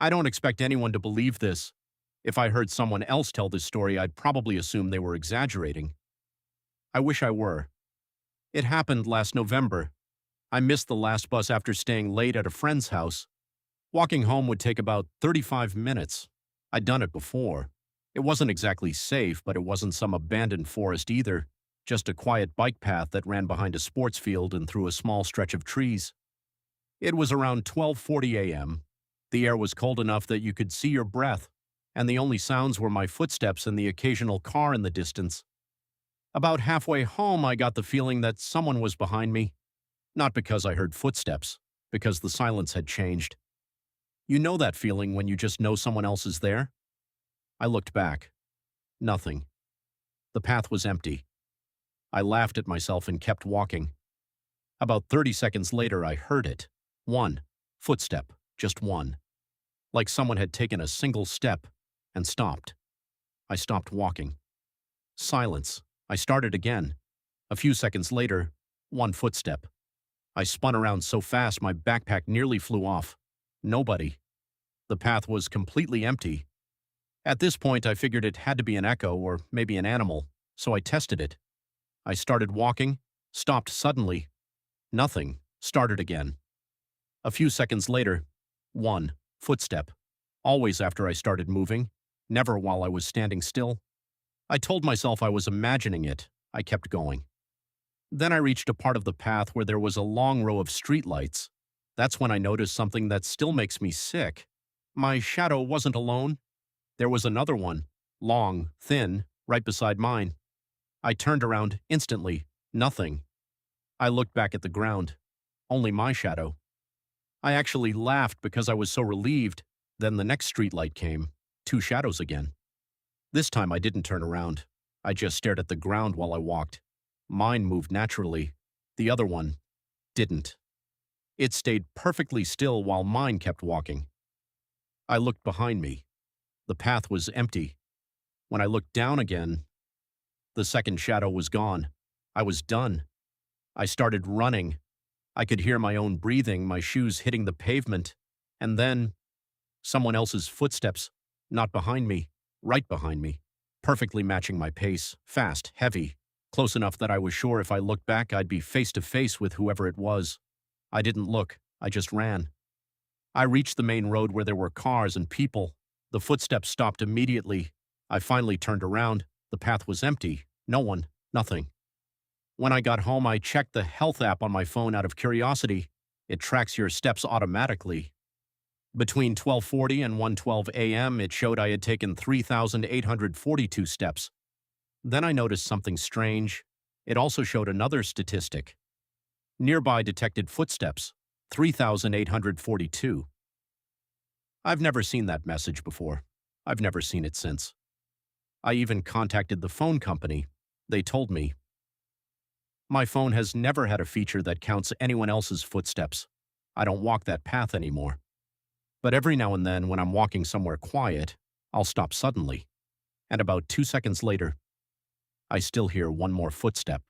I don't expect anyone to believe this. If I heard someone else tell this story, I'd probably assume they were exaggerating. I wish I were. It happened last November. I missed the last bus after staying late at a friend's house. Walking home would take about 35 minutes. I'd done it before. It wasn't exactly safe, but it wasn't some abandoned forest either, just a quiet bike path that ran behind a sports field and through a small stretch of trees. It was around 12:40 a.m. The air was cold enough that you could see your breath, and the only sounds were my footsteps and the occasional car in the distance. About halfway home, I got the feeling that someone was behind me. Not because I heard footsteps, because the silence had changed. You know that feeling when you just know someone else is there? I looked back. Nothing. The path was empty. I laughed at myself and kept walking. About 30 seconds later, I heard it. One footstep, just one. Like someone had taken a single step and stopped. I stopped walking. Silence. I started again. A few seconds later, one footstep. I spun around so fast my backpack nearly flew off. Nobody. The path was completely empty. At this point, I figured it had to be an echo or maybe an animal, so I tested it. I started walking, stopped suddenly. Nothing. Started again. A few seconds later, one footstep. Always after I started moving, never while I was standing still. I told myself I was imagining it. I kept going. Then I reached a part of the path where there was a long row of streetlights. That's when I noticed something that still makes me sick. My shadow wasn't alone. There was another one, long, thin, right beside mine. I turned around instantly. Nothing. I looked back at the ground. Only my shadow. I actually laughed because I was so relieved. Then the next streetlight came. Two shadows again. This time I didn't turn around. I just stared at the ground while I walked. Mine moved naturally. The other one didn't. It stayed perfectly still while mine kept walking. I looked behind me. The path was empty. When I looked down again, the second shadow was gone. I was done. I started running. I could hear my own breathing, my shoes hitting the pavement. And then, someone else's footsteps, not behind me, right behind me, perfectly matching my pace, fast, heavy, close enough that I was sure if I looked back I'd be face to face with whoever it was. I didn't look, I just ran. I reached the main road where there were cars and people. The footsteps stopped immediately. I finally turned around. The path was empty. No one, nothing. When I got home, I checked the health app on my phone out of curiosity. It tracks your steps automatically. Between 12:40 and 1:12 a.m., it showed I had taken 3,842 steps. Then I noticed something strange. It also showed another statistic. Nearby detected footsteps, 3,842. I've never seen that message before. I've never seen it since. I even contacted the phone company. They told me, my phone has never had a feature that counts anyone else's footsteps. I don't walk that path anymore. But every now and then when I'm walking somewhere quiet, I'll stop suddenly. And about 2 seconds later, I still hear one more footstep.